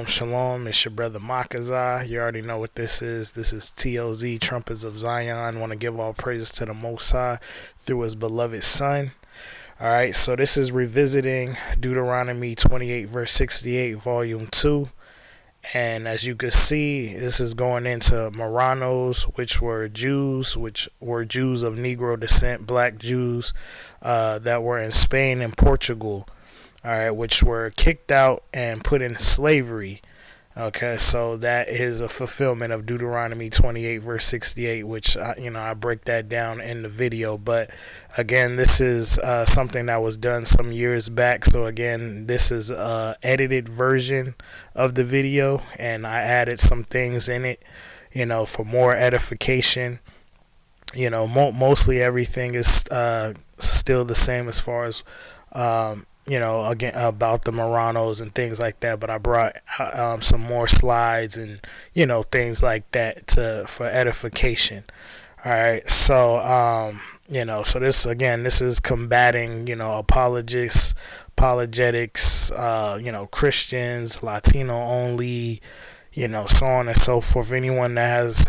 Shalom, shalom. It's your brother MACCABEES. You already know what this is. This is T.O.Z, Trumpets of Zion. Want to give all praises to the Most High through his beloved Son. Alright, so this is revisiting Deuteronomy 28, verse 68, volume 2. And as you can see, this is going into Marranos, which were Jews of Negro descent, black Jews that were in Spain and Portugal. All right, which were kicked out and put in slavery. Okay, so that is a fulfillment of Deuteronomy 28, verse 68, which I break that down in the video. But again, this is something that was done some years back. So again, this is a edited version of the video, and I added some things in it, for more edification. Mostly everything is still the same as far as again about the Marranos and things like that, but I brought some more slides and things like that for edification. All right, so so this is combating apologetics, Christians, Latino only, so on and so forth. Anyone that has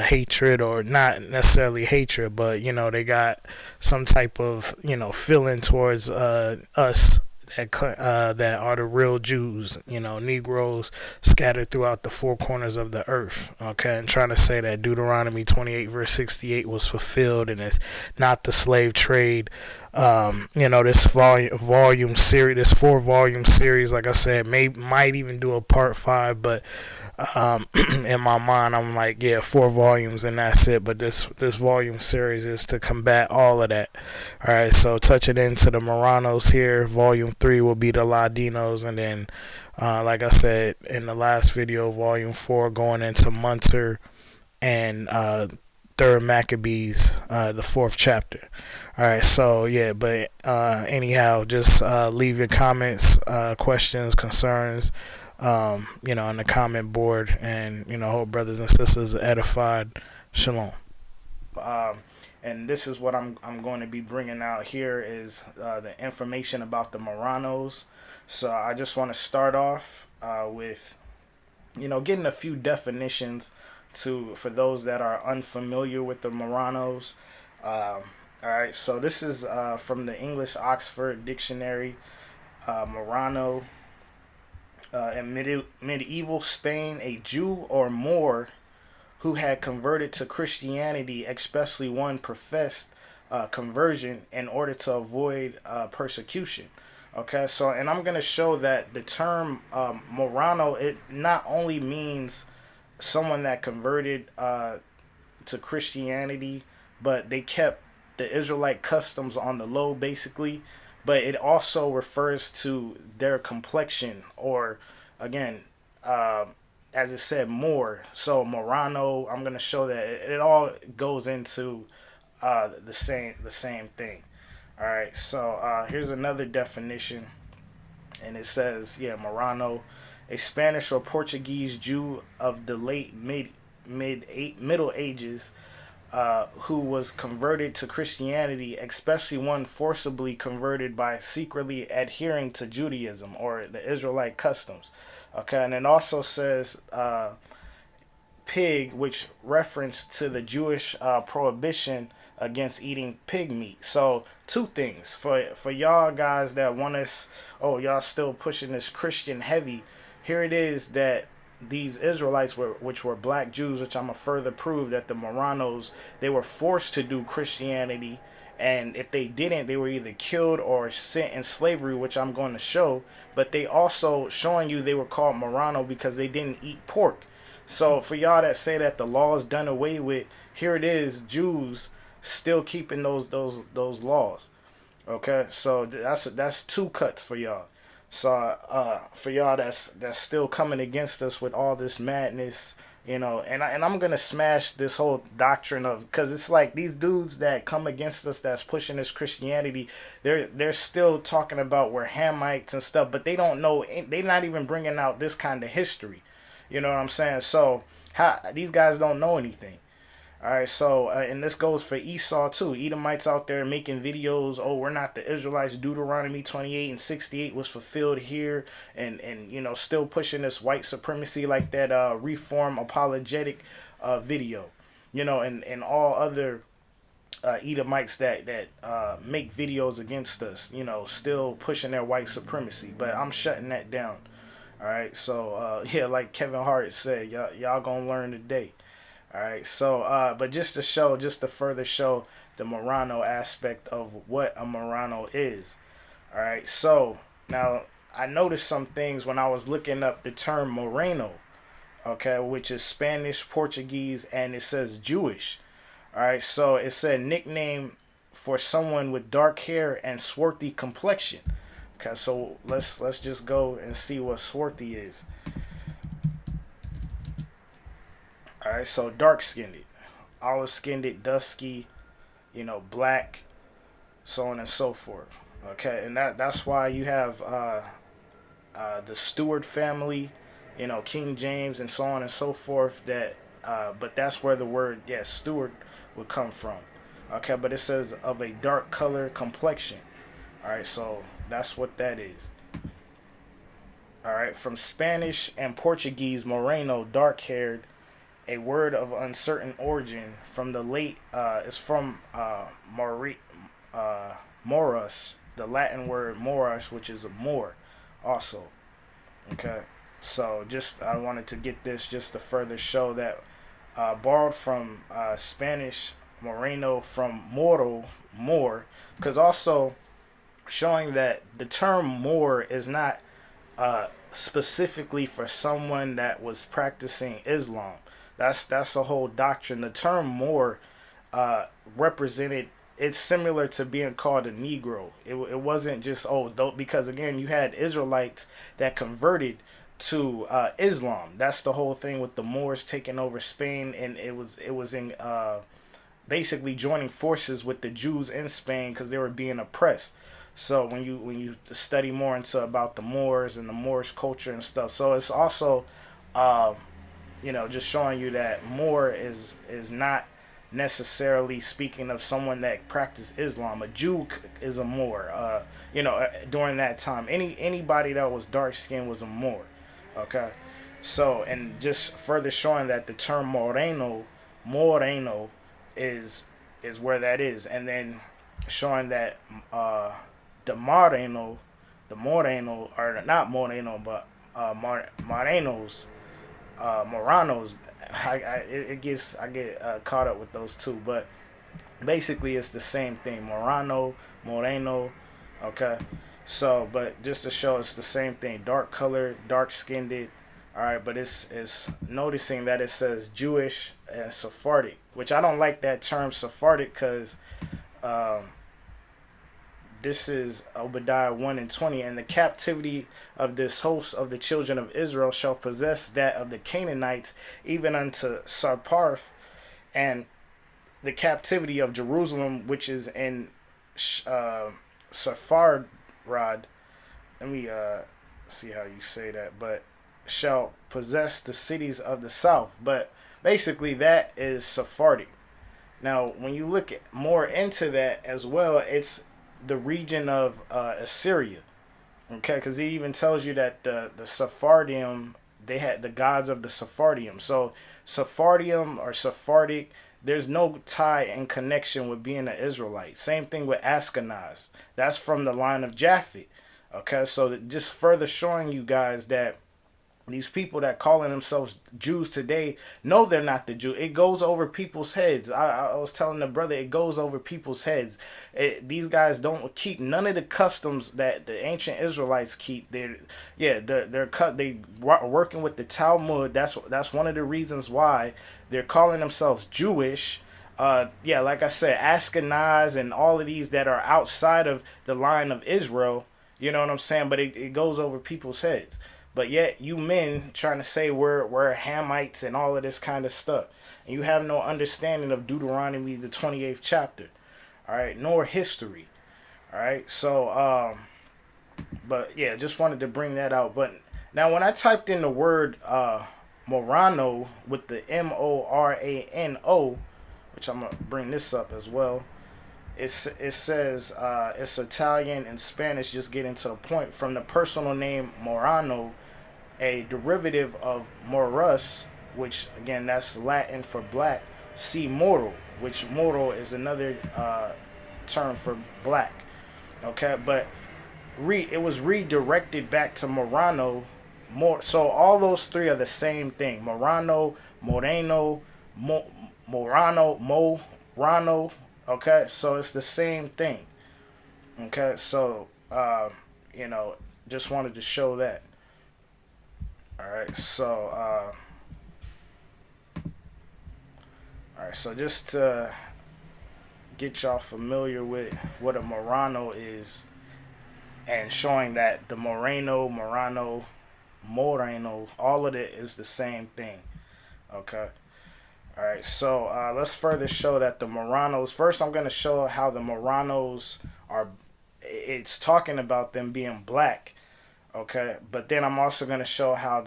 hatred, or not necessarily hatred, but they got some type of feeling towards us that are the real Jews, Negroes scattered throughout the four corners of the earth. Okay, and trying to say that Deuteronomy 28 verse 68 was fulfilled and it's not the slave trade. This volume series, this 4-volume series, like I said, might even do a part 5, but in my mind I'm like, 4 volumes and that's it. But this volume series is to combat all of that. All right, so touching into the Marranos here. Volume 3 will be the Latinos, and then like I said in the last video, volume 4 going into MUNTER and 3rd Maccabees, the 4th chapter. All right, so but anyhow, just leave your comments, questions, concerns, on the comment board, and hope brothers and sisters are edified. Shalom. And this is what I'm going to be bringing out here is the information about the Marranos. So I just want to start off with getting a few definitions for those that are unfamiliar with the Marranos. All right, so this is from the English Oxford Dictionary. Marrano, in medieval Spain, a Jew or Moor who had converted to Christianity, especially one professed conversion in order to avoid persecution. Okay, so, and I'm going to show that the term Marrano, it not only means someone that converted to Christianity, but they kept the Israelite customs on the low, basically. But it also refers to their complexion, or again, as it said, more. So Marrano, I'm gonna show that it all goes into the same thing. All right. So here's another definition, and it says, Marrano, a Spanish or Portuguese Jew of the late Middle Ages, who was converted to Christianity, especially one forcibly converted by secretly adhering to Judaism or the Israelite customs. Okay, and it also says pig, which reference to the Jewish prohibition against eating pig meat. So 2 things for y'all guys that want us, y'all still pushing this Christian heavy. Here it is that these Israelites which were black Jews, which I'm gonna further prove that the Marranos, they were forced to do Christianity, and if they didn't, they were either killed or sent in slavery, which I'm going to show. But they also showing you they were called Marrano because they didn't eat pork. So for y'all that say that the law is done away with, here it is, Jews still keeping those laws. Okay, so that's 2 cuts for y'all. So for y'all that's still coming against us with all this madness, and I'm gonna smash this whole doctrine of, because it's like these dudes that come against us that's pushing this Christianity, they're still talking about we're Hamites and stuff, but they don't know, they're not even bringing out this kind of history. You know what I'm saying? So these guys don't know anything. All right, so and this goes for Esau too. Edomites out there making videos. Oh, we're not the Israelites. Deuteronomy 28 and 68 was fulfilled here, and still pushing this white supremacy like that reform apologetic video, and all other Edomites that make videos against us. Still pushing their white supremacy. But I'm shutting that down. All right, so yeah, like Kevin Hart said, y'all gonna learn today. All right, so but just to further show the Marrano aspect of what a Marrano is. All right, so now I noticed some things when I was looking up the term Moreno, okay, which is Spanish, Portuguese, and it says Jewish. All right, so it said nickname for someone with dark hair and swarthy complexion. Okay, so let's just go and see what swarthy is. All right, so dark skinned, olive skinned, dusky, black, so on and so forth. Okay, and that's why you have the Stewart family, King James, and so on and so forth. But that's where the word Stewart would come from. Okay, but it says of a dark color complexion. All right, so that's what that is. All right, from Spanish and Portuguese, Moreno, dark haired, a word of uncertain origin from the late is from moros, the Latin word moros, which is a Moor also. Okay, so just I wanted to get this just to further show that borrowed from Spanish moreno from moro, Moor, because also showing that the term Moor is not specifically for someone that was practicing Islam. That's a whole doctrine. The term Moor represented. It's similar to being called a Negro. It wasn't just because again you had Israelites that converted to Islam. That's the whole thing with the Moors taking over Spain, and it was in basically joining forces with the Jews in Spain because they were being oppressed. So when you study more into about the Moors and the Moorish culture and stuff, so it's also just showing you that Moor is not necessarily speaking of someone that practiced Islam. A Jew is a Moor. During that time, anybody that was dark skinned was a Moor. Okay, so and just further showing that the term Moreno is where that is, and then showing that the Moreno, or not Moreno, but Marranos, I get caught up with those two, but basically it's the same thing. Moreno, okay. So, but just to show it's the same thing. Dark color, dark skinned. All right, but it's noticing that it says Jewish and Sephardic, which I don't like that term Sephardic because this is Obadiah 1 and 20. And the captivity of this host of the children of Israel shall possess that of the Canaanites, even unto Sarparth, and the captivity of Jerusalem, which is in Sepharad. Let me see how you say that. But shall possess the cities of the south. But basically that is Sephardic. Now, when you look more into that as well, it's the region of Assyria. Okay, because it even tells you that the Sephardim, they had the gods of the Sephardim. So Sephardim or Sephardic, there's no tie and connection with being an Israelite. Same thing with Ashkenaz. That's from the line of Japhet. Okay, so just further showing you guys that these people that calling themselves Jews today, no, they're not the Jew. It goes over people's heads. I was telling the brother, it goes over people's heads. These guys don't keep none of the customs that the ancient Israelites keep. They working with the Talmud. That's one of the reasons why they're calling themselves Jewish. Like I said, Ashkenaz and all of these that are outside of the line of Israel. You know what I'm saying? But it goes over people's heads. But yet you men trying to say we're Hamites and all of this kind of stuff. And you have no understanding of Deuteronomy, the 28th chapter. All right. Nor history. All right. So, but yeah, just wanted to bring that out. But now when I typed in the word Morano with the Morano, which I'm gonna bring this up as well. It says it's Italian and Spanish just getting to the point. From the personal name Marrano, a derivative of morus, which again that's Latin for black. See moro, which moro is another term for black. Okay, but it was redirected back to Marrano. More so, all those three are the same thing. Marrano, Moreno, Morano, Morano. Okay, so it's the same thing. Okay, so you know, just wanted to show that. All right, so all right, so just to get y'all familiar with what a Marrano is, and showing that the Moreno, all of it is the same thing. Okay. All right, so let's further show that the Marranos. First, I'm going to show how the Marranos are. It's talking about them being black, okay. But then I'm also going to show how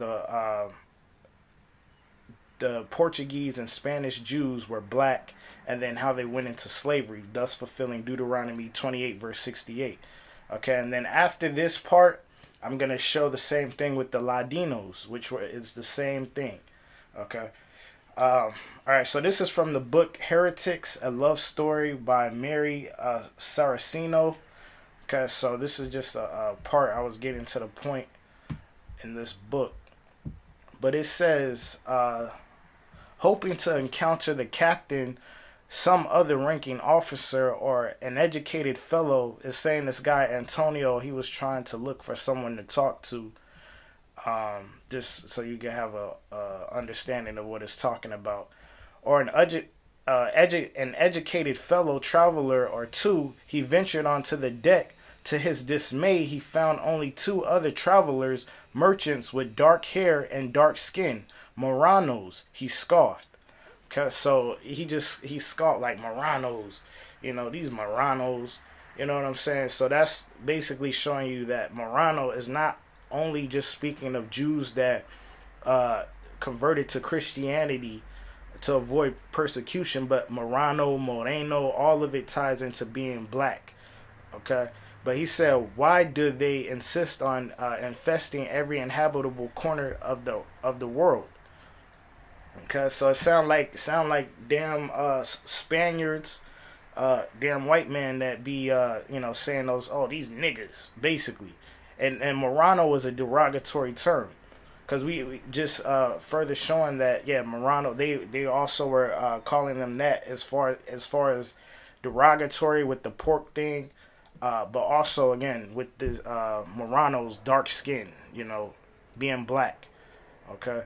the Portuguese and Spanish Jews were black, and then how they went into slavery, thus fulfilling Deuteronomy 28 verse 68. Okay, and then after this part, I'm going to show the same thing with the Latinos, is the same thing. Okay. All right, so this is from the book Heretics, a Love Story by Mary Saraceno. Okay, so this is just a part. I was getting to the point in this book. But it says, hoping to encounter the captain, some other ranking officer, or an educated fellow, is saying this guy Antonio, he was trying to look for someone to talk to, just so you can have a understanding of what it's talking about, or an educated fellow traveler or two. He ventured onto the deck. To his dismay, he found only two other travelers, merchants with dark hair and dark skin, Marranos. He scoffed. So he scoffed like Marranos, these Marranos, you know what I'm saying? So that's basically showing you that Marrano is not only just speaking of Jews that converted to Christianity to avoid persecution, but Marrano, Moreno, all of it ties into being black. Okay, but he said, why do they insist on infesting every inhabitable corner of the world? Okay, so it sound like damn Spaniards, damn white man that be saying these niggas basically, and Marrano was a derogatory term, because we just further showing that Marrano, they also were calling them that as far as derogatory with the pork thing, but also again with the Marrano's dark skin, being black. Okay,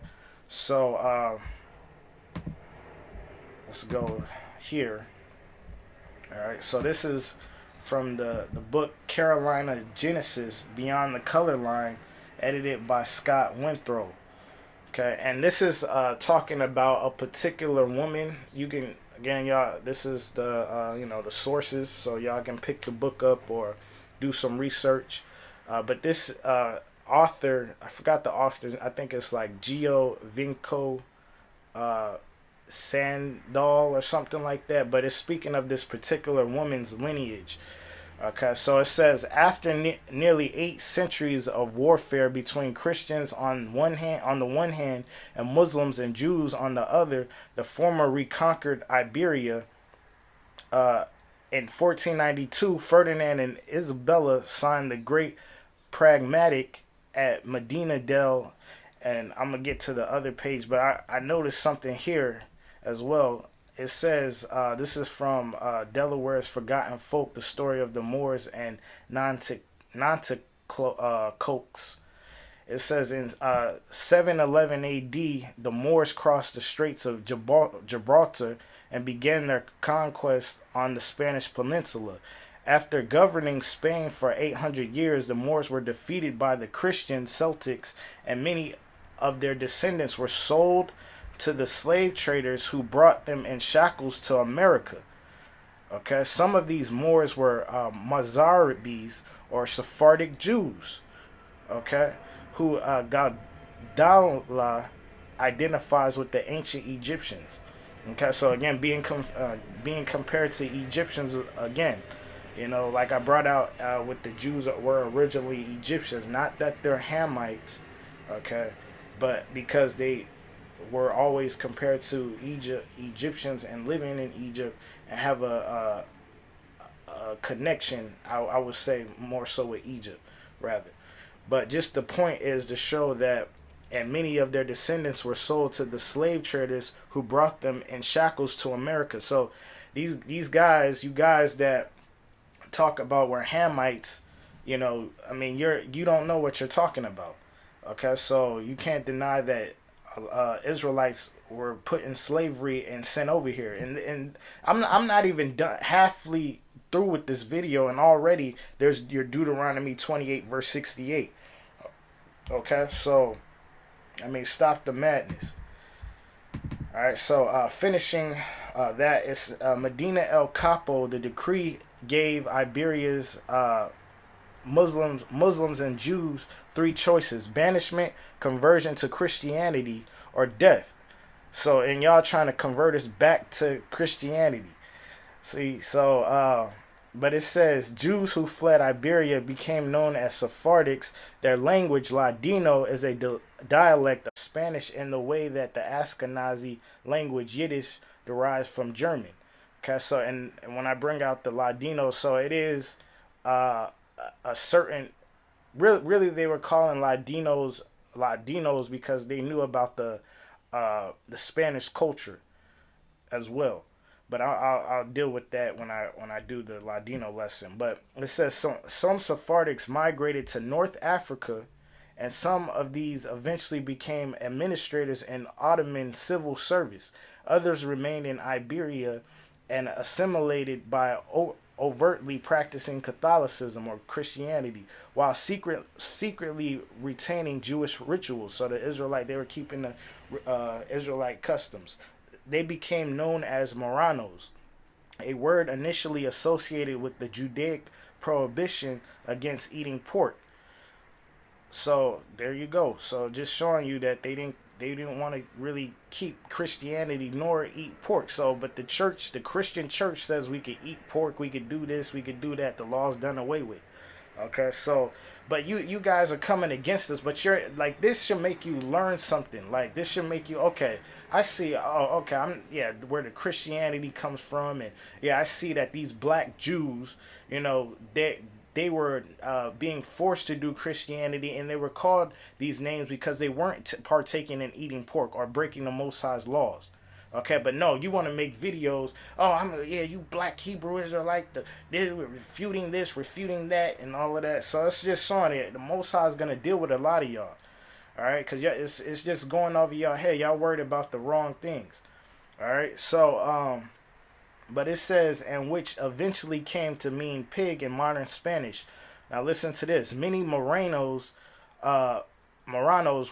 so let's go here. All right, so this is from the book Carolina Genesis, Beyond the Color Line, edited by Scott Winthrop. Okay, and this is talking about a particular woman. You can, again, y'all, this is the the sources, so y'all can pick the book up or do some research. But this author, I forgot the author. I think it's like Giovinco Sandal or something like that, but it's speaking of this particular woman's lineage. Okay, so it says, after nearly 8 centuries of warfare between Christians on the one hand, and Muslims and Jews on the other, the former reconquered Iberia. In 1492, Ferdinand and Isabella signed the Great Pragmatic at Medina del, and I'm gonna get to the other page, but I noticed something here as well. It says, this is from Delaware's Forgotten Folk, the story of the Moors and Nanticoke. It says in 711 A.D., the Moors crossed the Straits of Gibraltar and began their conquest on the Spanish peninsula. After governing Spain for 800 years, the Moors were defeated by the Christian Celtics, and many of their descendants were sold to the slave traders who brought them in shackles to America. Okay, some of these Moors were Mozarabes or Sephardic Jews. Okay, who Gadala identifies with the ancient Egyptians. Okay, so again, being compared to Egyptians again, like I brought out with the Jews that were originally Egyptians, not that they're Hamites, okay, but because they were always compared to Egyptians and living in Egypt and have a connection. I would say more so with Egypt, rather. But just the point is to show that, and many of their descendants were sold to the slave traders who brought them in shackles to America. So these guys, you guys that talk about we're Hamites, I mean, you don't know what you're talking about. Okay, so you can't deny that Israelites were put in slavery and sent over here, and I'm not even done halfly through with this video, and already there's your Deuteronomy 28 verse 68. Okay, so I mean, stop the madness. All right, so finishing that is Medina El Capo. The decree gave Iberia's Muslims and Jews three choices: banishment, conversion to Christianity, or death. So, and y'all trying to convert us back to Christianity. See, so but it says Jews who fled Iberia became known as Sephardics. Their language, Ladino, is a dialect of Spanish in the way that the Ashkenazi language Yiddish derives from German. Okay, so and when I bring out the Ladino, so it is uh, a certain really they were calling Ladinos because they knew about the Spanish culture as well. But I'll deal with that when I do the Ladino lesson. But it says some Sephardics migrated to North Africa, and some of these eventually became administrators in Ottoman civil service. Others remained in Iberia and assimilated by overtly practicing Catholicism or Christianity, while secretly retaining Jewish rituals. So they were keeping the Israelite customs. They became known as Marranos, a word initially associated with the Judaic prohibition against eating pork. So there you go. So just showing you that they didn't want to really keep Christianity nor eat pork. So but the Christian church says we could eat pork, we could do this, we could do that. The law's done away with. Okay, so but you guys are coming against us, but you're like this should make you learn something. Like this should make you okay. I see. Oh, okay. Where the Christianity comes from, and yeah, I see that these black Jews, they were being forced to do Christianity, and they were called these names because they weren't partaking in eating pork or breaking the Most High's laws. Okay, but no, you want to make videos. Oh, you black Hebrew Israelite. They're refuting this, refuting that, and all of that. So it's just showing it. The Most High is gonna deal with a lot of y'all. All right, because it's just going over y'all head. Y'all worried about the wrong things. All right, so but it says, and which eventually came to mean pig in modern Spanish. Now listen to this. Many Marranos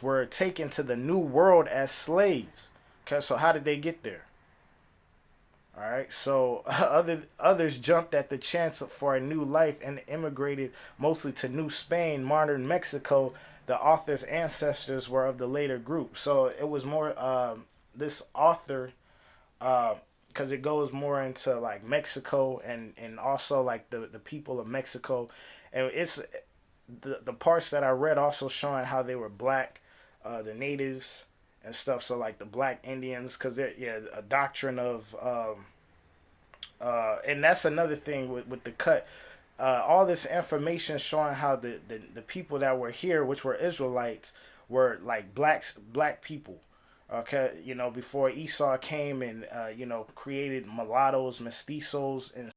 were taken to the New World as slaves. Okay, so how did they get there? All right, so others jumped at the chance for a new life and immigrated mostly to New Spain, modern Mexico. The author's ancestors were of the later group, so it was more this author because it goes more into like Mexico and also like the people of Mexico, and it's the parts that I read also showing how they were black, the natives and stuff. So like the black Indians, because they're a doctrine of and that's another thing with the cut. All this information showing how the people that were here, which were Israelites, were like black people. Okay, before Esau came and created mulattoes, mestizos, and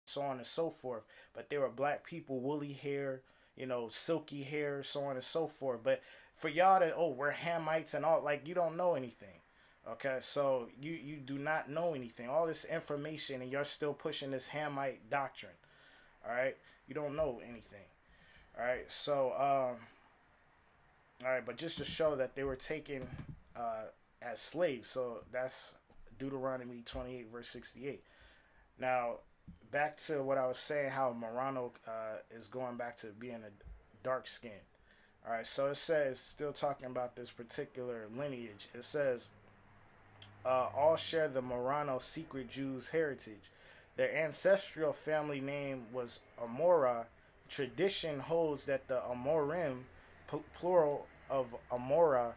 so on and so forth. But they were black people, woolly hair, silky hair, so on and so forth. But for y'all to we're Hamites and all, like you don't know anything. Okay, so you do not know anything. All this information and you're still pushing this Hamite doctrine. All right, you don't know anything. All right, so all right, but just to show that they were taken as slaves, so that's Deuteronomy 28 verse 68. Now, back to what I was saying, how Marrano is going back to being a dark skin. All right, so it says, still talking about this particular lineage, it says, all share the Marrano secret Jews' heritage. Their ancestral family name was Amora. Tradition holds that the Amorim, plural of Amora,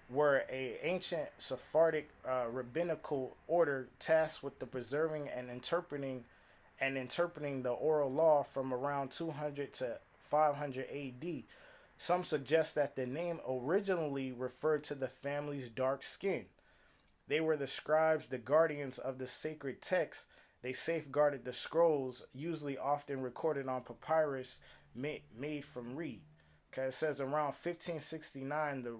were a ancient Sephardic rabbinical order tasked with the preserving and interpreting the oral law from around 200 to 500 AD. Some suggest that the name originally referred to the family's dark skin. They were the scribes, the guardians of the sacred texts. They safeguarded the scrolls, usually often recorded on papyrus made from reed. Okay, it says around 1569, the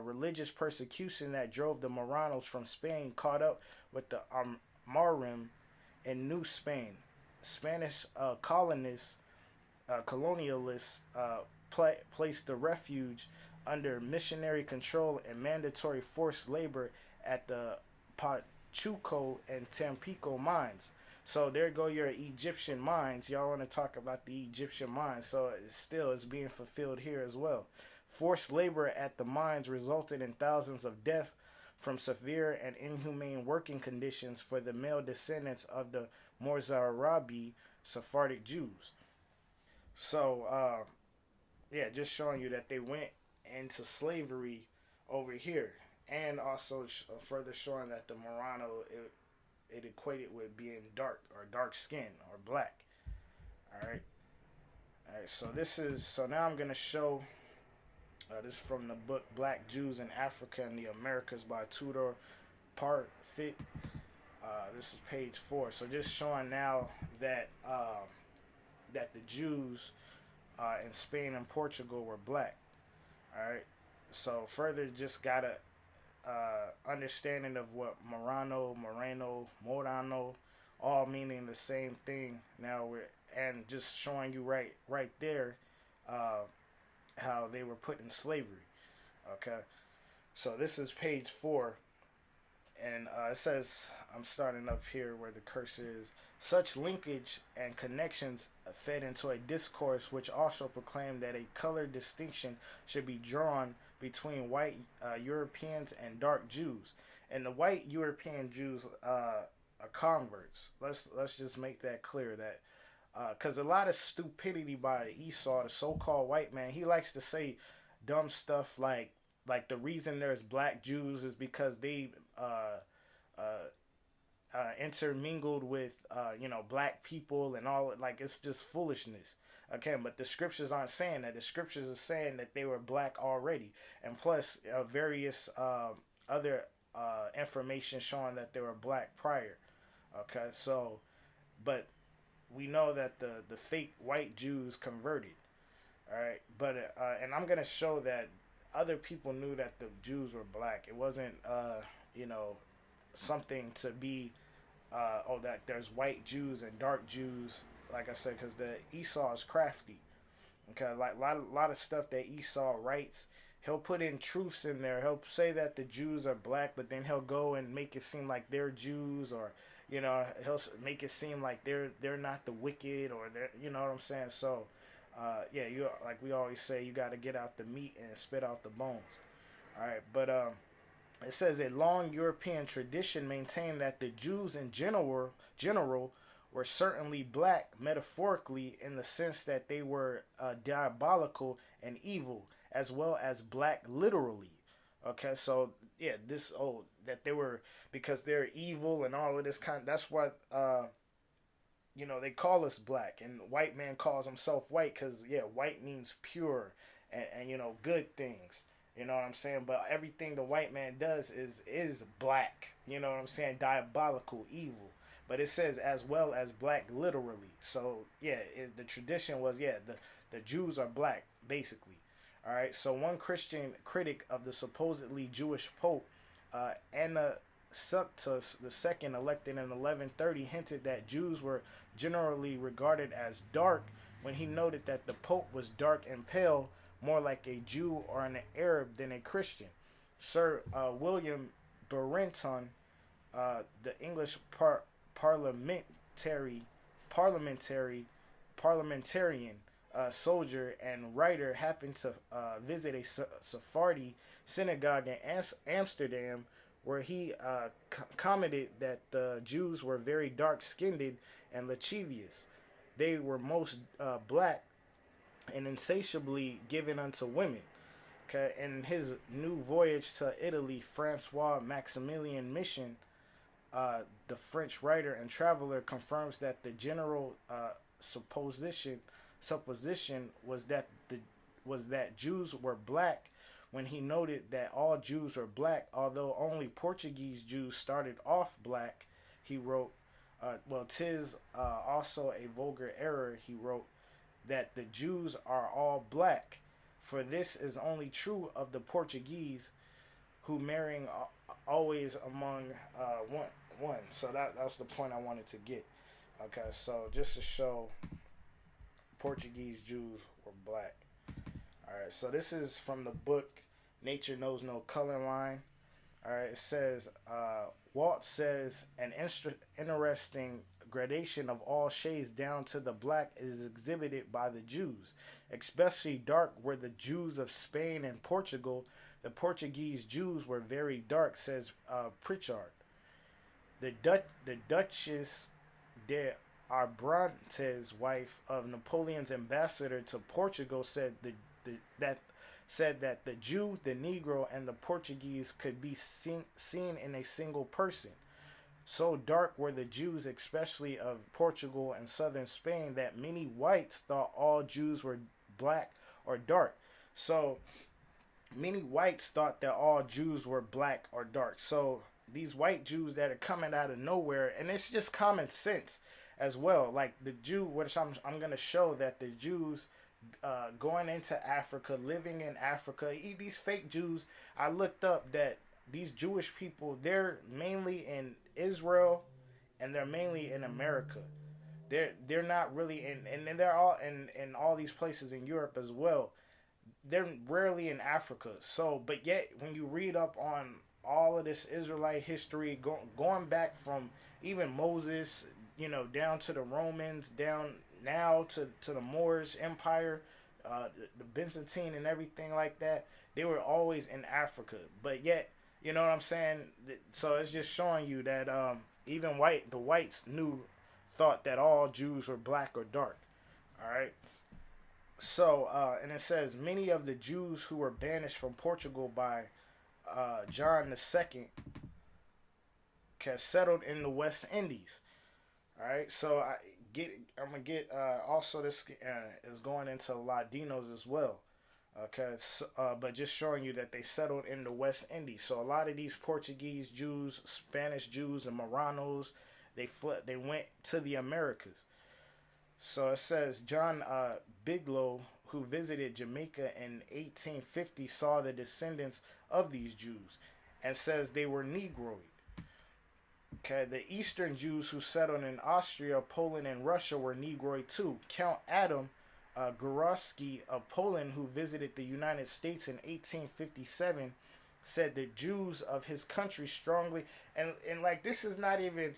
religious persecution that drove the Marranos from Spain caught up with the Marim in New Spain. Spanish colonialists placed the refuge under missionary control and mandatory forced labor at the Pachuco and Tampico mines. So there go your Egyptian mines. Y'all want to talk about the Egyptian mines. So it still is being fulfilled here as well. Forced labor at the mines resulted in thousands of deaths from severe and inhumane working conditions for the male descendants of the Mozarabi Sephardic Jews. So, yeah, just showing you that they went into slavery over here, and also further showing that the Marrano it equated with being dark or dark skin or black. All right, all right. So now I'm gonna show this from the book Black Jews in Africa and the Americas by Tudor Parfit. This is page 4. So just showing now that that the Jews in Spain and Portugal were black. All right. So further, just got a understanding of what Morano, all meaning the same thing. Now we're and just showing you right there how they were put in slavery. Okay. So this is page 4. And it says, I'm starting up here where the cursor is. Such linkage and connections fed into a discourse which also proclaimed that a color distinction should be drawn between white Europeans and dark Jews. And the white European Jews are converts. Let's just make that clear, that because a lot of stupidity by Esau, the so-called white man, he likes to say dumb stuff like the reason there's black Jews is because they intermingled with black people and all. Like, it's just foolishness. Okay, but the scriptures aren't saying that. The scriptures are saying that they were black already, and plus various other information showing that they were black prior. Okay, so but we know that the fake white Jews converted. All right, but and I'm gonna show that other people knew that the Jews were black. It wasn't something to be that there's white Jews and dark Jews. Like I said, because the Esau is crafty. Okay, like lot of stuff that Esau writes, he'll put in truths in there. He'll say that the Jews are black, but then he'll go and make it seem like they're Jews, or he'll make it seem like they're not the wicked, or they're, you know what I'm saying. So yeah, you, like we always say, you got to get out the meat and spit out the bones. All right, but it says a long European tradition maintained that the Jews in general were certainly black, metaphorically, in the sense that they were diabolical and evil, as well as black literally. Okay, so yeah, that they were, because they're evil and all of this kind. That's what they call us black, and white man calls himself white because, yeah, white means pure and good things. You know what I'm saying? But everything the white man does is black. You know what I'm saying? Diabolical, evil. But it says as well as black literally. So yeah, the tradition was, yeah, the Jews are black basically. All right. So one Christian critic of the supposedly Jewish Pope, Anna Suktus II, elected in 1130, hinted that Jews were generally regarded as dark when he noted that the Pope was dark and pale, more like a Jew or an Arab than a Christian. Sir William Barrington, the English parliamentary parliamentary parliamentarian, soldier and writer, happened to visit a Sephardi synagogue in Amsterdam, where he commented that the Jews were very dark-skinned and lascivious. They were most black and insatiably given unto women. Okay, in his new voyage to Italy, Francois Maximilian Mission, the French writer and traveler, confirms that the general supposition was that Jews were black, when he noted that all Jews were black, although only Portuguese Jews started off black. He wrote, well, 'tis also a vulgar error, he wrote, that the Jews are all black, for this is only true of the Portuguese, who marrying always among one. So that's the point I wanted to get. Okay, so just to show Portuguese Jews were black. Alright, so this is from the book Nature Knows No Color Line. Alright, it says, Walt says, an interesting gradation of all shades down to the black is exhibited by the Jews. Especially dark were the Jews of Spain and Portugal. The Portuguese Jews were very dark, says Pritchard. The Duchess de Abrantes, wife of Napoleon's ambassador to Portugal, said that the Jew, the Negro, and the Portuguese could be seen in a single person. So dark were the Jews, especially of Portugal and southern Spain, that many whites thought all Jews were black or dark. So many whites thought that all Jews were black or dark. So these white Jews that are coming out of nowhere, and it's just common sense as well. Like the Jew, which I'm going to show that the Jews going into Africa, living in Africa, these fake Jews, I looked up that these Jewish people, they're mainly in Israel and they're mainly in America. They're not really in, and they're all in all these places in Europe as well. They're rarely in Africa. So, but yet when you read up on all of this Israelite history, going back from even Moses, down to the Romans, down now to the Moorish Empire, the Byzantine and everything like that, they were always in Africa. But yet, you know what I'm saying? So it's just showing you that even the whites thought that all Jews were black or dark. All right. So, and it says, many of the Jews who were banished from Portugal by John II settled in the West Indies. All right, so I'm gonna get also this is going into Latinos as well. Okay, but just showing you that they settled in the West Indies. So a lot of these Portuguese Jews, Spanish Jews, and Marranos, they went to the Americas. So it says John Bigelow, who visited Jamaica in 1850, saw the descendants of these Jews and says they were Negroid. Okay, the Eastern Jews who settled in Austria, Poland, and Russia were Negroid too. Count Adam Górski of Poland, who visited the United States in 1857, said the Jews of his country strongly, and like this is not even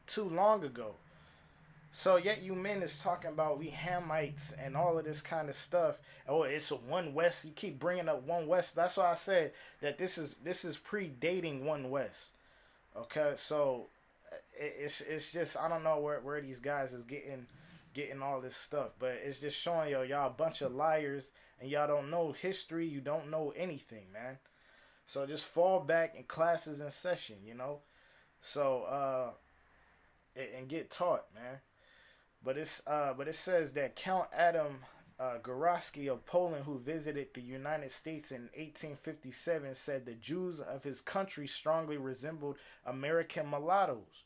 too long ago. So yet you men is talking about we Hamites and all of this kind of stuff. Oh, it's a One West. You keep bringing up One West. That's why I said that this is predating One West. Okay, so it's just I don't know where these guys is getting all this stuff, but it's just showing y'all a bunch of liars and y'all don't know history. You don't know anything, man. So just fall back in classes in session, So and get taught, man. But it says that Count Adam Górski of Poland, who visited the United States in 1857, said the Jews of his country strongly resembled American mulattoes.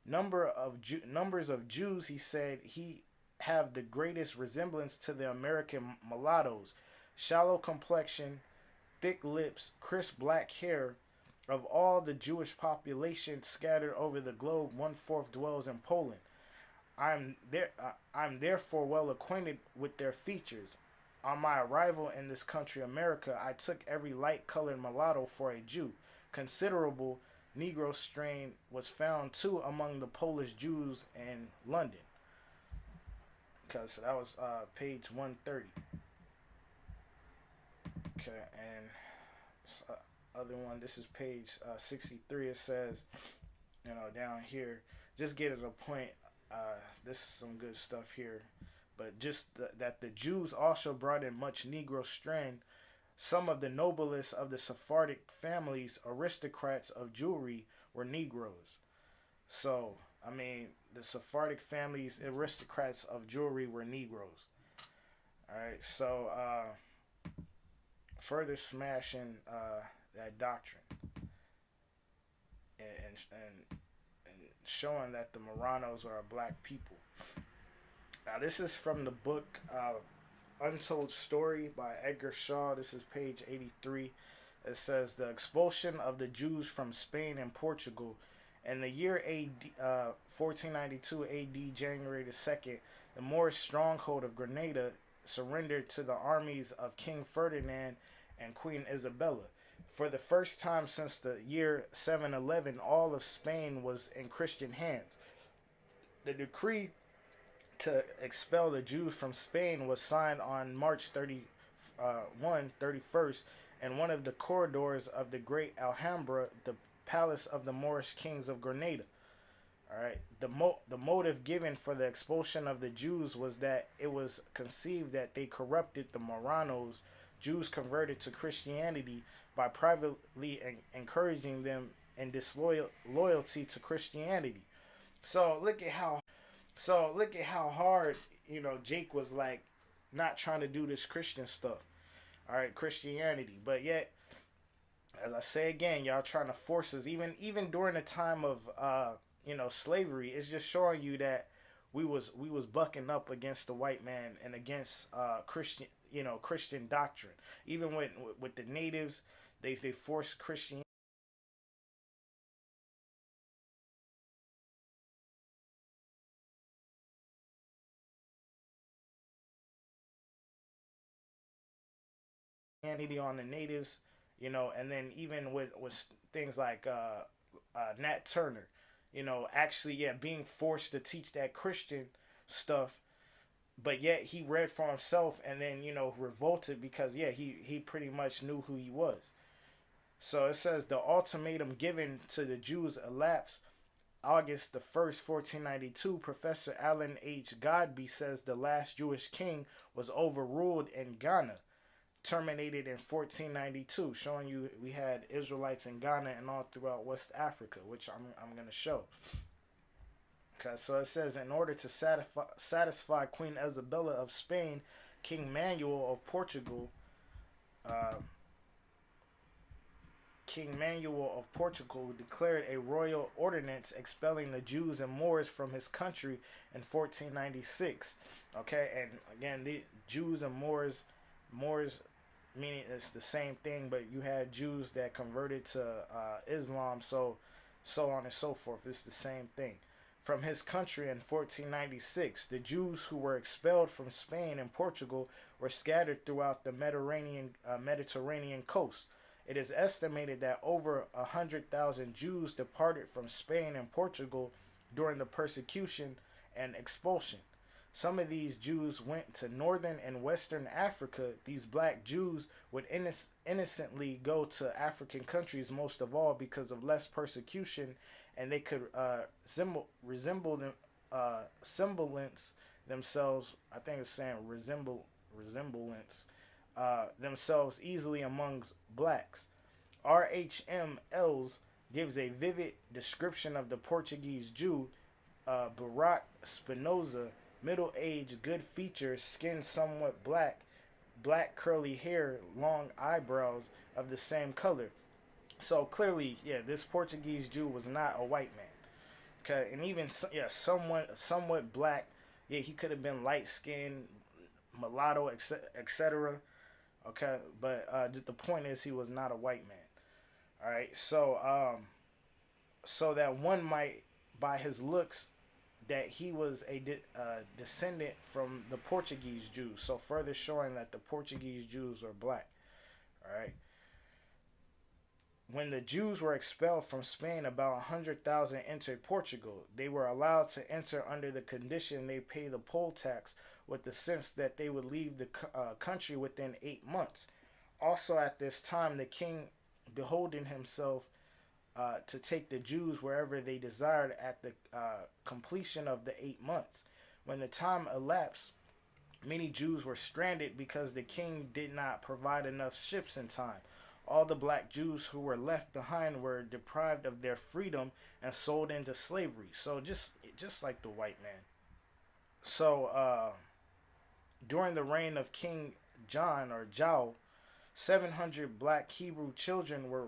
Numbers of Jews, he said, he have the greatest resemblance to the American mulattoes. Shallow complexion, thick lips, crisp black hair. Of all the Jewish population scattered over the globe, 1/4 dwells in Poland. I'm therefore well acquainted with their features. On my arrival in this country, America, I took every light-colored mulatto for a Jew. Considerable Negro strain was found too among the Polish Jews in London. Because that was page 130. Okay, and other one. This is page 63. It says, down here, just get to the point. This is some good stuff here, but just that the Jews also brought in much Negro strain. Some of the noblest of the Sephardic families, aristocrats of Jewry, were Negroes. So, I mean, the Sephardic families, aristocrats of Jewry, were Negroes. All right, so further smashing that doctrine and showing that the Marranos are a black people. Now, this is from the book Untold Story by Edgar Shaw. This is page 83. It says, the expulsion of the Jews from Spain and Portugal. In the year AD, 1492 AD, January the 2nd, the Moorish stronghold of Granada surrendered to the armies of King Ferdinand and Queen Isabella. For the first time since the year 711, all of Spain was in Christian hands. The decree to expel the Jews from Spain was signed on March 31st, in one of the corridors of the great Alhambra, the palace of the Moorish kings of Granada. All right. The motive given for the expulsion of the Jews was that it was conceived that they corrupted the Marranos, Jews converted to Christianity, by privately encouraging them in disloyalty to Christianity. So look at how hard, Jake was like not trying to do this Christian stuff. All right, Christianity. But yet, as I say again, y'all trying to force us, even during the time of slavery. It's just showing you that we was bucking up against the white man and against Christian doctrine. Even with the natives, they forced Christianity on the natives, and then even with things like Nat Turner, actually, being forced to teach that Christian stuff, but yet he read for himself and then, revolted because, he pretty much knew who he was. So it says the ultimatum given to the Jews elapsed August the 1st, 1492. Professor Allen H. Godby says the last Jewish king was overruled in Ghana, terminated in 1492, showing you we had Israelites in Ghana and all throughout West Africa, which I'm going to show. Okay, so it says, in order to satisfy Queen Isabella of Spain, King Manuel of Portugal, declared a royal ordinance expelling the Jews and Moors from his country in 1496. Okay, and again, the Jews and Moors meaning it's the same thing, but you had Jews that converted to Islam, so on and so forth. It's the same thing. From his country in 1496, the Jews who were expelled from Spain and Portugal were scattered throughout the Mediterranean coast. It is estimated that over 100,000 Jews departed from Spain and Portugal during the persecution and expulsion. Some of these Jews went to northern and western Africa. These black Jews would innocently go to African countries most of all because of less persecution, and they could resemblance themselves. I think it's saying resemblance themselves easily amongst blacks. R.H.M. Els gives a vivid description of the Portuguese Jew, Barak Spinoza. Middle-aged, good features, skin somewhat black curly hair, long eyebrows of the same color. So clearly, this Portuguese Jew was not a white man. Okay, and even somewhat black. Yeah, he could have been light-skinned, mulatto, etc. Okay, but the point is he was not a white man. All right, so that one might, by his looks, that he was a descendant from the Portuguese Jews, so further showing that the Portuguese Jews were black. All right. When the Jews were expelled from Spain, about 100,000 entered Portugal. They were allowed to enter under the condition they pay the poll tax, with the sense that they would leave the country within 8 months. Also at this time, the king beholden himself to take the Jews wherever they desired at the completion of the 8 months. When the time elapsed, many Jews were stranded because the king did not provide enough ships in time. All the black Jews who were left behind were deprived of their freedom and sold into slavery. So just like the white man. So during the reign of King John or Jao, 700 black Hebrew children were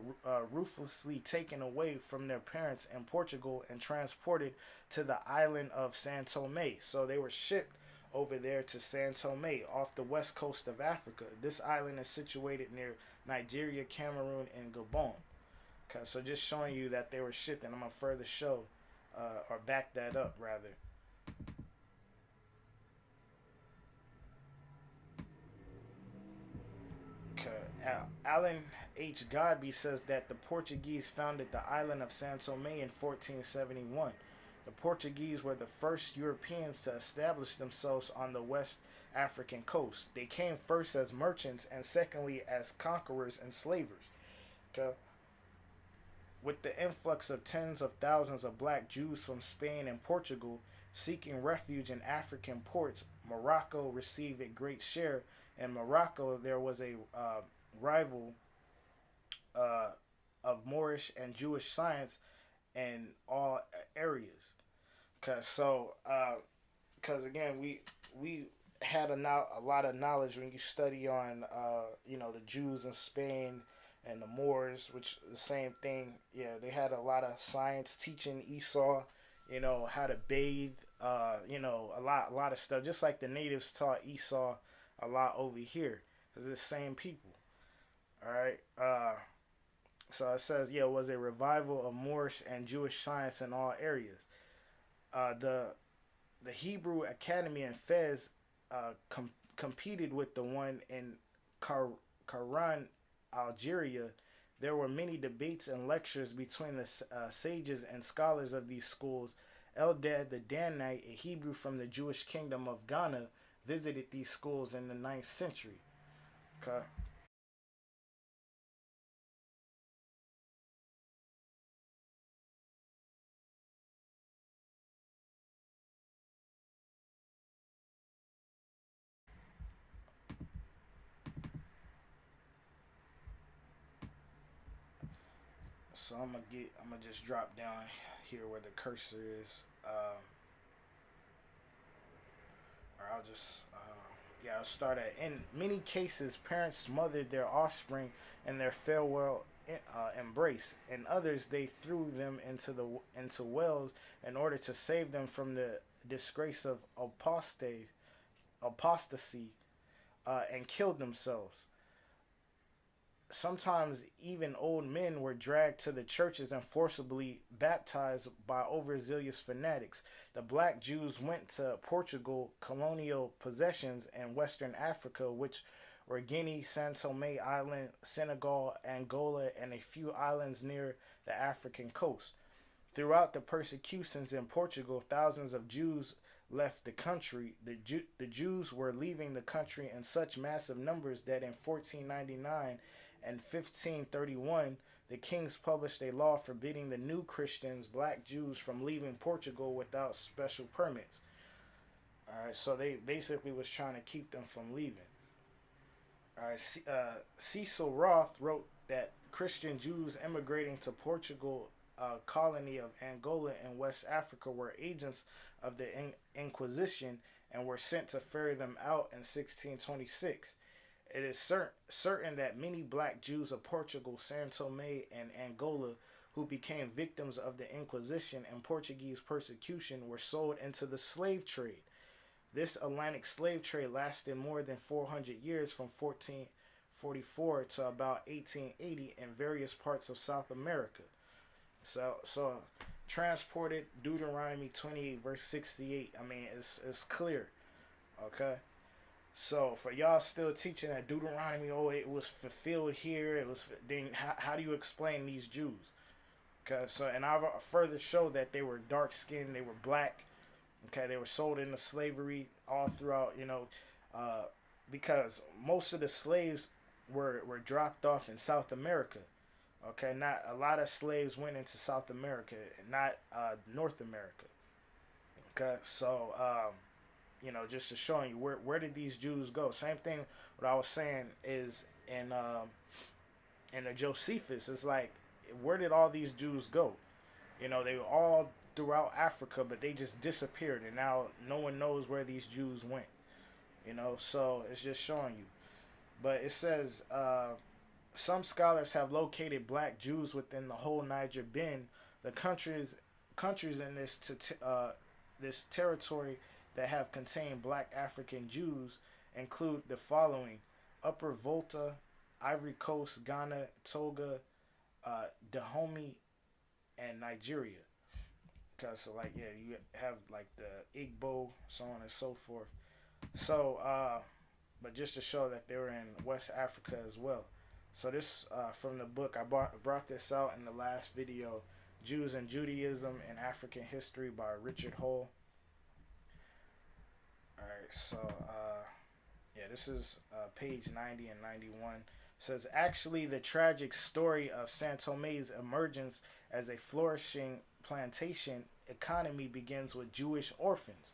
ruthlessly taken away from their parents in Portugal and transported to the island of San Tome. So they were shipped over there to San Tome off the west coast of Africa. This island is situated near Nigeria, Cameroon, and Gabon. Okay, so just showing you that they were shipped, and I'm going to further show or back that up rather. Alan H. Godby says that the Portuguese founded the island of San Tome in 1471. The Portuguese were the first Europeans to establish themselves on the West African coast. They came first as merchants and secondly as conquerors and slavers. Okay. With the influx of tens of thousands of black Jews from Spain and Portugal seeking refuge in African ports, Morocco received a great share. In Morocco, there was a rival of Moorish and Jewish science in all areas. Because again, we had a lot of knowledge when you study on the Jews in Spain and the Moors, which the same thing. Yeah, they had a lot of science teaching Esau, how to bathe, a lot of stuff. Just like the natives taught Esau a lot over here, because it's the same people. All right. So it says, it was a revival of Moorish and Jewish science in all areas. The Hebrew Academy in Fez competed with the one in Caran, Algeria. There were many debates and lectures between the sages and scholars of these schools. Eldad the Danite, a Hebrew from the Jewish kingdom of Ghana, visited these schools in the 9th century. Okay. So I'm gonna just drop down here where the cursor is, or I'll start at. In many cases, parents smothered their offspring in their farewell embrace. In others, they threw them into wells in order to save them from the disgrace of apostasy, and killed themselves. Sometimes even old men were dragged to the churches and forcibly baptized by overzealous fanatics. The black Jews went to Portugal, colonial possessions in Western Africa, which were Guinea, San Tome Island, Senegal, Angola, and a few islands near the African coast. Throughout the persecutions in Portugal, thousands of Jews left the country. The Jews were leaving the country in such massive numbers that in 1499 and 1531, the kings published a law forbidding the new Christians, black Jews, from leaving Portugal without special permits. All right, so they basically was trying to keep them from leaving. All right, Cecil Roth wrote that Christian Jews immigrating to Portugal, colony of Angola in West Africa, were agents of the Inquisition and were sent to ferry them out in 1626. It is certain that many black Jews of Portugal, San Tome, and Angola who became victims of the Inquisition and Portuguese persecution were sold into the slave trade. This Atlantic slave trade lasted more than 400 years, from 1444 to about 1880, in various parts of South America. So transported. Deuteronomy 28 verse 68. I mean, it's clear. Okay. So for y'all still teaching that Deuteronomy, oh, it was fulfilled here. It was then. How do you explain these Jews? Okay. So and I've further showed that they were dark skinned. They were black. Okay. They were sold into slavery all throughout. Uh, because most of the slaves were dropped off in South America. Okay, not a lot of slaves went into South America, not North America. Okay, so just to show you where did these Jews go? Same thing. What I was saying is in the Josephus, it's like where did all these Jews go? They were all throughout Africa, but they just disappeared, and now no one knows where these Jews went. So it's just showing you. But it says some scholars have located black Jews within the whole Niger Bend, the countries in this territory that have contained black African Jews include the following: Upper Volta, Ivory Coast, Ghana, Togo, Dahomey, and Nigeria. Because you have like the Igbo, so on and so forth. So, but just to show that they were in West Africa as well. So this from the book, I brought this out in the last video, Jews and Judaism in African History by Richard Hole. Alright, so this is page 90 and 91. It says, actually, the tragic story of Sao Tome's emergence as a flourishing plantation economy begins with Jewish orphans.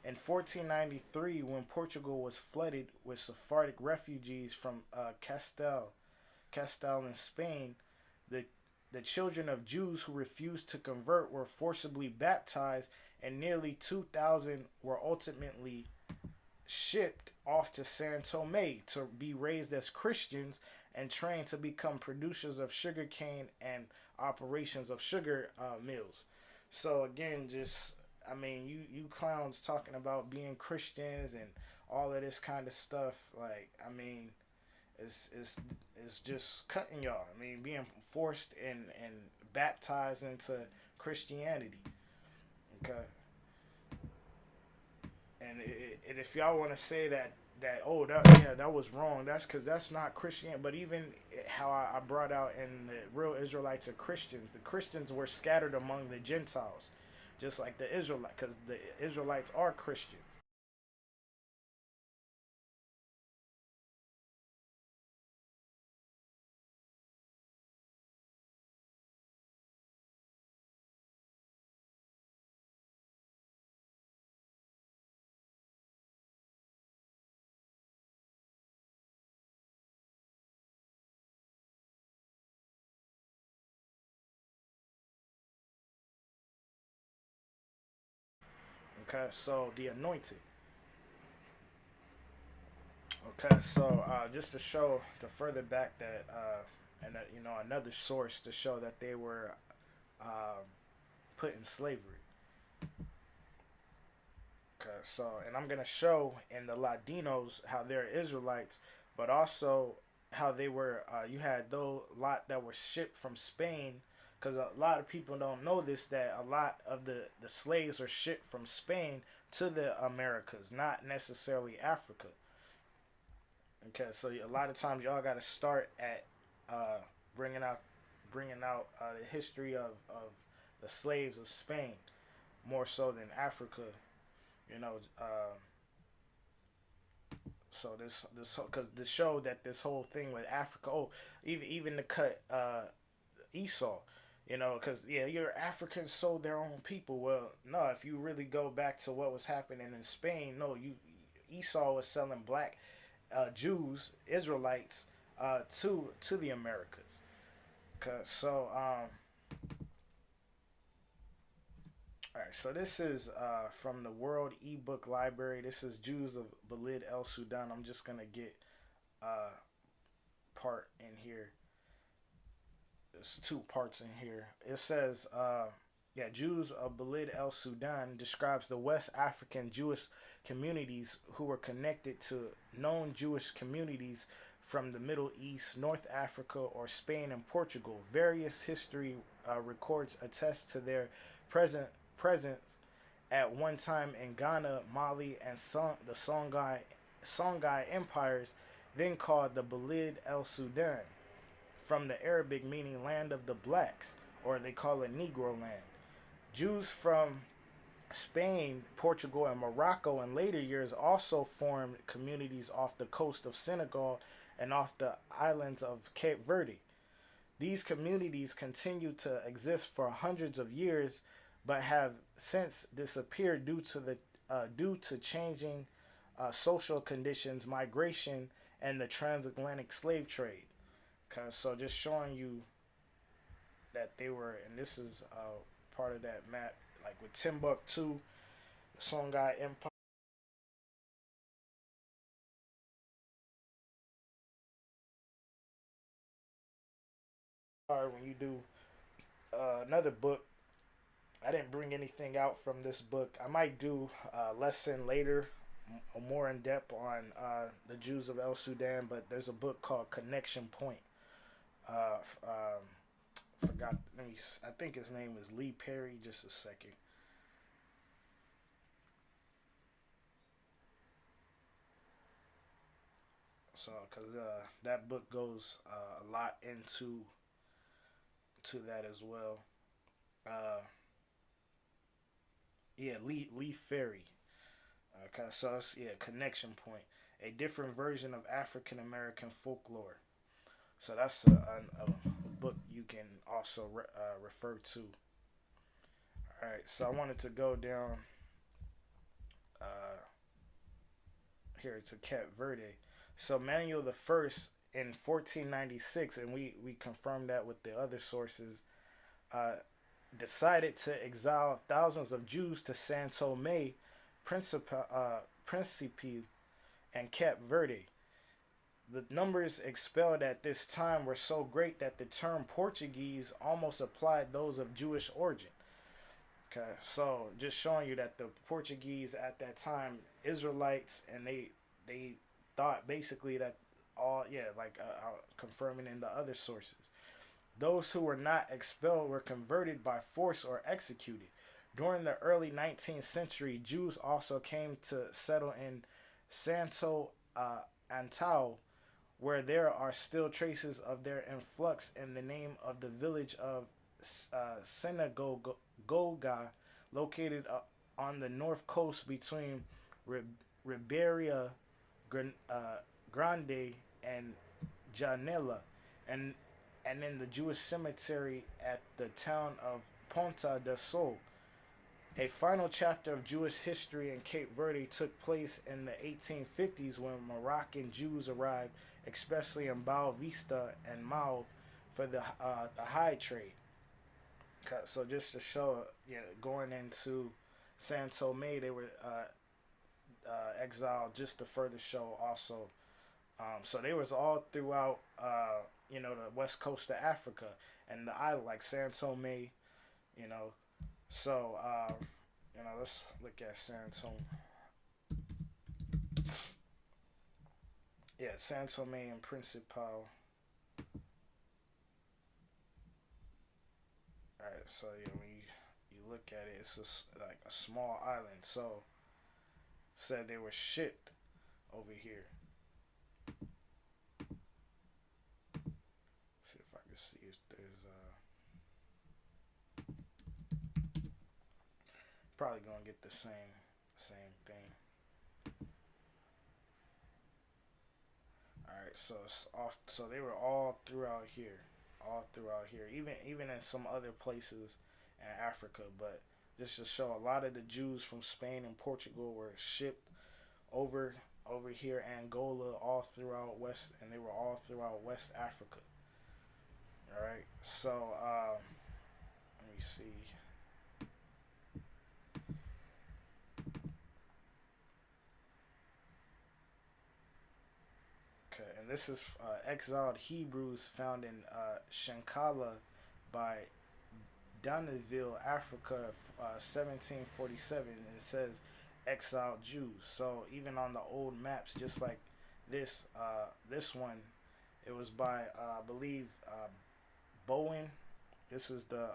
In 1493, when Portugal was flooded with Sephardic refugees from Castile in Spain, the children of Jews who refused to convert were forcibly baptized, and nearly 2,000 were ultimately shipped off to Sao Tome to be raised as Christians and trained to become producers of sugarcane and operations of sugar mills. So again, you clowns talking about being Christians and all of this kind of stuff. It's just cutting y'all. Being forced and baptized into Christianity. Okay. And if y'all want to say that was wrong, that's because that's not Christian. But even how I brought out in the real Israelites are Christians. The Christians were scattered among the Gentiles, just like the Israelites, because the Israelites are Christians. Okay, so the anointed. Okay, so just to show to further back that, and another source to show that they were put in slavery. Okay, so and I'm gonna show in the Latinos how they're Israelites, but also how they were. You had those lot that were shipped from Spain, because a lot of people don't know this, that a lot of the slaves are shipped from Spain to the Americas, not necessarily Africa. Okay, so a lot of times y'all got to start at uh, bringing out the history of the slaves of Spain more so than Africa. You know, so this because to show that this whole thing with Africa, even to cut Esau, because your Africans sold their own people. Well, no, if you really go back to what was happening in Spain, no, Esau was selling black Jews, Israelites, to the Americas. All right, so this is from the World eBook Library. This is Jews of Balid El Sudan. I'm just gonna get uh, part in here. There's two parts in here. It says, Jews of Balid El Sudan describes the West African Jewish communities who were connected to known Jewish communities from the Middle East, North Africa, or Spain and Portugal. Various history records attest to their presence at one time in Ghana, Mali, and the Songhai empires, then called the Balid el Sudan, from the Arabic meaning land of the blacks, or they call it Negro land. Jews from Spain, Portugal, and Morocco in later years also formed communities off the coast of Senegal and off the islands of Cape Verde. These communities continued to exist for hundreds of years, but have since disappeared due to changing social conditions, migration, and the transatlantic slave trade. So just showing you that they were, and this is part of that map, like with Timbuktu, the Songhai Empire. When you do another book, I didn't bring anything out from this book. I might do a lesson later, more in depth on the Jews of El Sudan, but there's a book called Connection Point. Forgot. I think his name is Lee Perry. Just a second. So, because that book goes a lot into that as well. Uh, yeah, Lee Ferry. So it's, yeah, Connection Point, a different version of African American folklore. So that's a book you can also refer to. All right, so I wanted to go down uh, here to Cape Verde. So Manuel the First in 1496, and we confirmed that with the other sources. Uh, Decided to exile thousands of Jews to San Tome, Principe, and Cape Verde. The numbers expelled at this time were so great that the term Portuguese almost applied those of Jewish origin. Okay, so just showing you that the Portuguese at that time, Israelites, and they thought basically that all, yeah, like confirming in the other sources. Those who were not expelled were converted by force or executed. During the early 19th century, Jews also came to settle in Santo Antão, where there are still traces of their influx in the name of the village of Synagoga, located on the north coast between Ribeira Grande and Janela, and in the Jewish cemetery at the town of Ponta do Sol. A final chapter of Jewish history in Cape Verde took place in the 1850s when Moroccan Jews arrived, especially in Boa Vista and Mao, for the hide trade. So just to show, going into San Tome, they were exiled, just to further show also. So they was all throughout, the west coast of Africa and the island, like San Tome, you know. So, let's look at San Tome. Yeah, San Tome and Principal. Alright, so yeah, when you look at it, it's like a small island. So, said they were shipped over here. See if I can see if there's probably gonna get the same thing. All right, so it's off. So they were all throughout here, even in some other places in Africa. But just to show, a lot of the Jews from Spain and Portugal were shipped over here, Angola, all throughout West, and they were all throughout West Africa. All right, so let me see. Okay, and this is exiled Hebrews found in Shankala by Donneville, Africa, 1747, and it says exiled Jews. So even on the old maps, just like this one, it was by I believe Bowen. This is the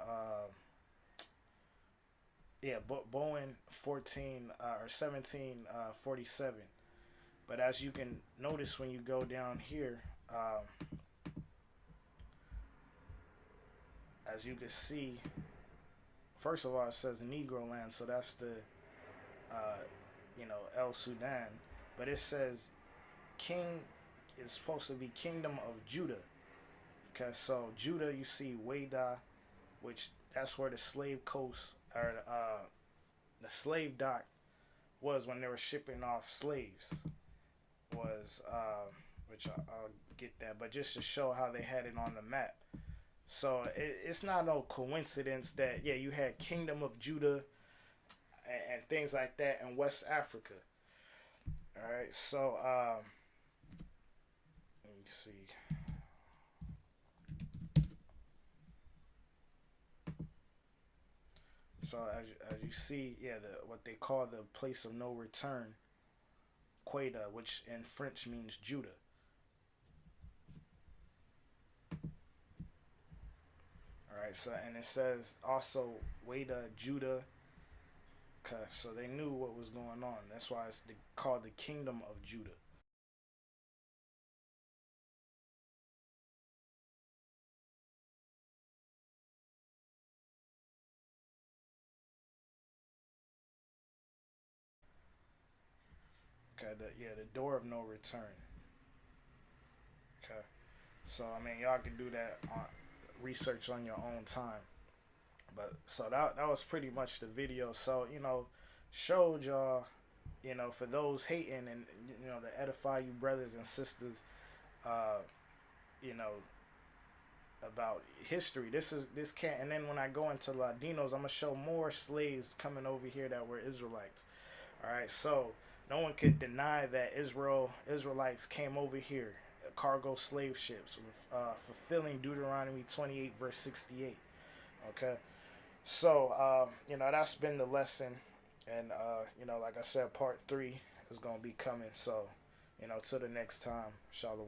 yeah, Bowen 14 or 1747. But as you can notice when you go down here, as you can see, first of all, it says Negro land, so that's the uh, El Sudan, but it says king is supposed to be kingdom of Judah, because so Judah, you see Wada, which that's where the slave coast or the slave dock was when they were shipping off slaves was which I'll get that, but just to show how they had it on the map. So it's not no coincidence that yeah you had Kingdom of Judah and things like that in West Africa. All right, so let me see. So as you see, yeah, what they call the place of no return, Queda, which in French means Judah. All right, so and it says also Weda, Judah, so they knew what was going on. That's why it's called the Kingdom of Judah. Okay, the door of no return. Okay, so I mean y'all can do that on research on your own time. But so that was pretty much the video. So showed y'all, for those hating and to edify you brothers and sisters, uh, you know about history. This can't. And then when I go into Latinos, I'm gonna show more slaves coming over here that were Israelites. All right, so no one could deny that Israelites came over here, cargo slave ships, fulfilling Deuteronomy 28 verse 68. Okay, so that's been the lesson, and like I said, part 3 is gonna be coming. So till the next time, Shalom.